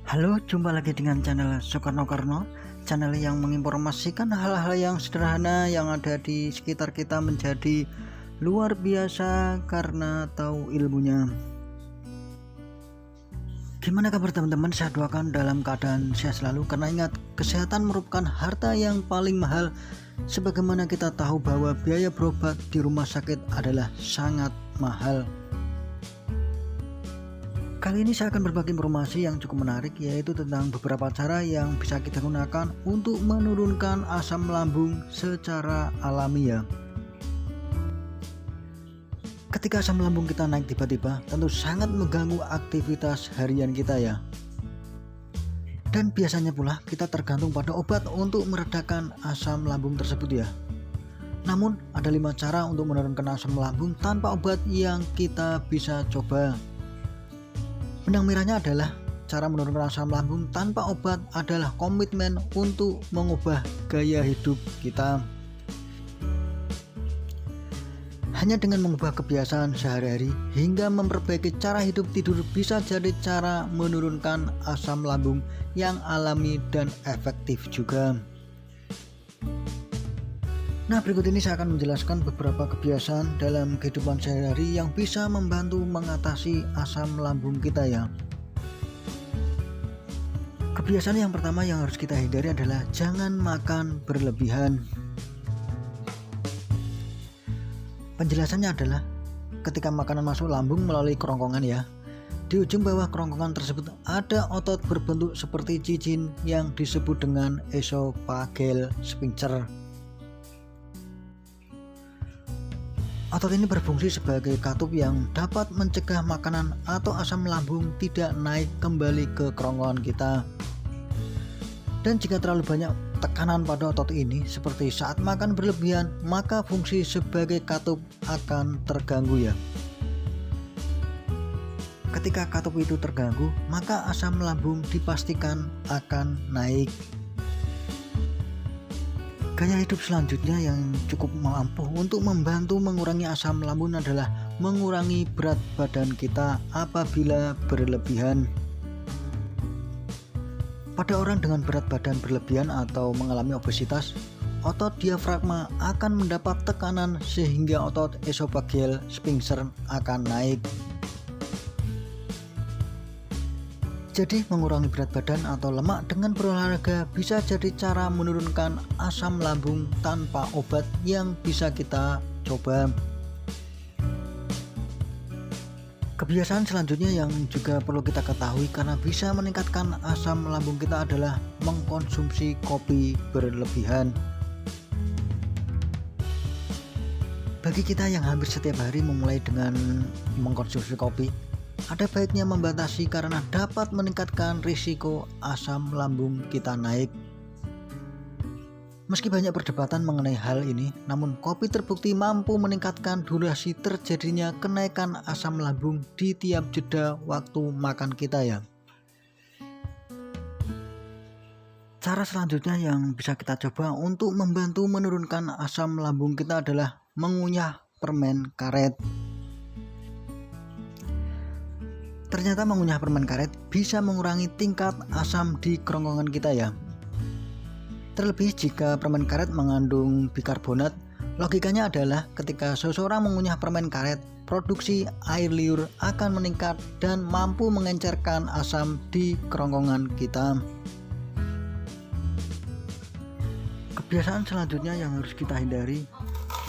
Halo, jumpa lagi dengan channel Soekarno Karno, channel yang menginformasikan hal-hal yang sederhana yang ada di sekitar kita menjadi luar biasa karena tahu ilmunya. Gimana kabar teman-teman? Saya doakan dalam keadaan sehat selalu, karena ingat, kesehatan merupakan harta yang paling mahal. Sebagaimana kita tahu bahwa biaya berobat di rumah sakit adalah sangat mahal. Kali ini saya akan berbagi informasi yang cukup menarik, yaitu tentang beberapa cara yang bisa kita gunakan untuk menurunkan asam lambung secara alami ya. Ketika asam lambung kita naik tiba-tiba, tentu sangat mengganggu aktivitas harian kita ya. Dan biasanya pula kita tergantung pada obat untuk meredakan asam lambung tersebut ya. Namun ada 5 cara untuk menurunkan asam lambung tanpa obat yang kita bisa coba. Benang merahnya adalah cara menurunkan asam lambung tanpa obat adalah komitmen untuk mengubah gaya hidup kita. Hanya dengan mengubah kebiasaan sehari-hari hingga memperbaiki cara hidup tidur bisa jadi cara menurunkan asam lambung yang alami dan efektif juga. Nah, berikut ini saya akan menjelaskan beberapa kebiasaan dalam kehidupan sehari-hari yang bisa membantu mengatasi asam lambung kita ya. Kebiasaan yang pertama yang harus kita hindari adalah jangan makan berlebihan. Penjelasannya adalah ketika makanan masuk lambung melalui kerongkongan ya, di ujung bawah kerongkongan tersebut ada otot berbentuk seperti cincin yang disebut dengan esophageal sphincter. Otot ini berfungsi sebagai katup yang dapat mencegah makanan atau asam lambung tidak naik kembali ke kerongkongan kita. Dan jika terlalu banyak tekanan pada otot ini, seperti saat makan berlebihan, maka fungsi sebagai katup akan terganggu ya. Ketika katup itu terganggu, maka asam lambung dipastikan akan naik. Gaya hidup selanjutnya yang cukup mampu untuk membantu mengurangi asam lambung adalah mengurangi berat badan kita apabila berlebihan. Pada orang dengan berat badan berlebihan atau mengalami obesitas, otot diafragma akan mendapat tekanan sehingga otot esophageal sphincter akan naik. Jadi mengurangi berat badan atau lemak dengan berolahraga bisa jadi cara menurunkan asam lambung tanpa obat yang bisa kita coba. Kebiasaan selanjutnya yang juga perlu kita ketahui karena bisa meningkatkan asam lambung kita adalah mengkonsumsi kopi berlebihan. Bagi kita yang hampir setiap hari memulai dengan mengkonsumsi kopi, ada baiknya membatasi karena dapat meningkatkan risiko asam lambung kita naik. Meski banyak perdebatan mengenai hal ini, namun kopi terbukti mampu meningkatkan durasi terjadinya kenaikan asam lambung di tiap jeda waktu makan kita ya. Cara selanjutnya yang bisa kita coba untuk membantu menurunkan asam lambung kita adalah mengunyah permen karet. Ternyata mengunyah permen karet bisa mengurangi tingkat asam di kerongkongan kita ya. Terlebih jika permen karet mengandung bikarbonat, logikanya adalah ketika seseorang mengunyah permen karet, produksi air liur akan meningkat dan mampu mengencerkan asam di kerongkongan kita. Kebiasaan selanjutnya yang harus kita hindari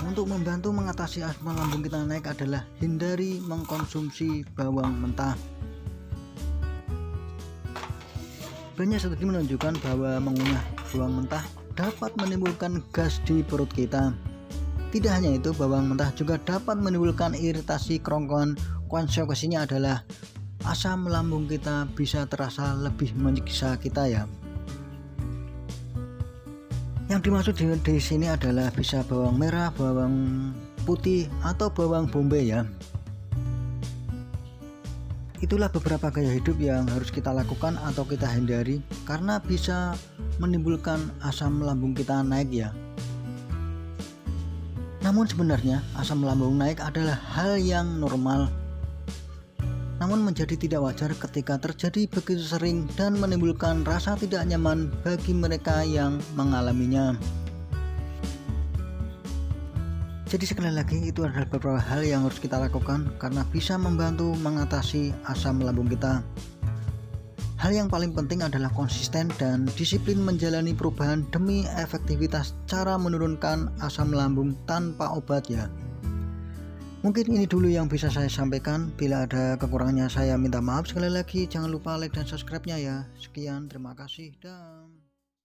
untuk membantu mengatasi asam lambung kita naik adalah hindari mengkonsumsi bawang mentah. Banyak studi menunjukkan bahwa mengunyah bawang mentah dapat menimbulkan gas di perut kita. Tidak hanya itu, bawang mentah juga dapat menimbulkan iritasi kerongkongan. Konsekuensinya adalah asam lambung kita bisa terasa lebih menyiksa kita ya. Yang dimaksud di sini adalah bisa bawang merah, bawang putih, atau bawang bombay ya. Itulah beberapa gaya hidup yang harus kita lakukan atau kita hindari karena bisa menimbulkan asam lambung kita naik ya. Namun sebenarnya asam lambung naik adalah hal yang normal. namun menjadi tidak wajar ketika terjadi begitu sering dan menimbulkan rasa tidak nyaman bagi mereka yang mengalaminya. Jadi sekali lagi, itu adalah beberapa hal yang harus kita lakukan karena bisa membantu mengatasi asam lambung kita. Hal yang paling penting adalah konsisten dan disiplin menjalani perubahan demi efektivitas cara menurunkan asam lambung tanpa obat ya. Mungkin ini dulu yang bisa saya sampaikan. Bila ada kekurangannya saya minta maaf sekali lagi. Jangan lupa like dan subscribe-nya ya. Sekian, terima kasih dan